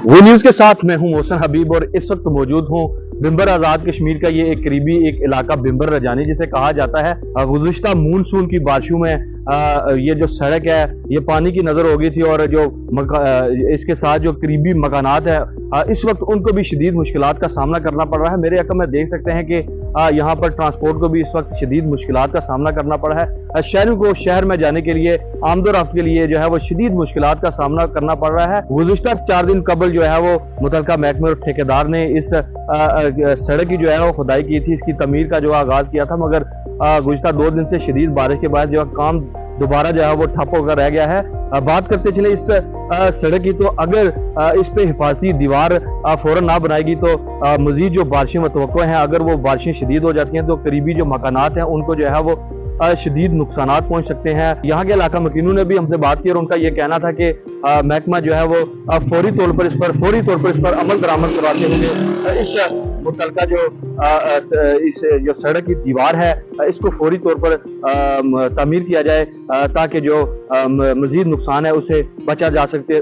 वो न्यूज़ के साथ मैं हूं मोहसिन हबीब और इस वक्त मौजूद हूं बिंबर आज़ाद कश्मीर का ये एक करीबी एक इलाका बिंबर रजानी जिसे कहा जाता है। गुज़िश्ता मानसून की बारिशों में ये जो सड़क है ये पानी की नज़र हो गई थी और जो इसके साथ जो करीबी मकानात है इस वक्त उनको भी शदीद मुश्किलात का सामना करना पड़ रहा है। मेरे अकम में देख सकते हैं कि यहाँ पर ट्रांसपोर्ट को भी इस वक्त शदीद मुश्किलात का सामना करना पड़ा है। शहरों को शहर में जाने के लिए आमदोरफ्त के लिए जो है वो शदीद मुश्किलात का सामना करना पड़ रहा है। गुज़िश्ता 4 दिन कबल जो है वो मुतलका महकमे और ठेकेदार ने इस सड़क की जो है वो खुदाई की थी, इसकी तमीर का जो आगाज किया था, मगर गुज़िश्ता 2 दिन से शदीद बारिश के बाद जो काम दोबारा जो है वो ठप होकर रह गया है। बात करते चले इस सड़क की, तो अगर इस पे हिफाजती दीवार फौरन ना बनाएगी तो मजीद जो बारिशें मतवक्को हैं, अगर वो बारिशें शदीद हो जाती हैं तो करीबी जो मकानात हैं उनको जो है वो शदीद नुकसानात पहुंच सकते हैं। यहाँ के इलाका मकीनों ने भी हमसे बात की और उनका ये कहना था कि महकमा जो है वो फौरी तौर पर इस पर अमल दरामद करवाते हुए इस मुतलका जो सड़क की दीवार है इसको फौरी तौर पर तामीर किया जाए ताकि जो मजीद नुकसान है उसे बचा जा सकते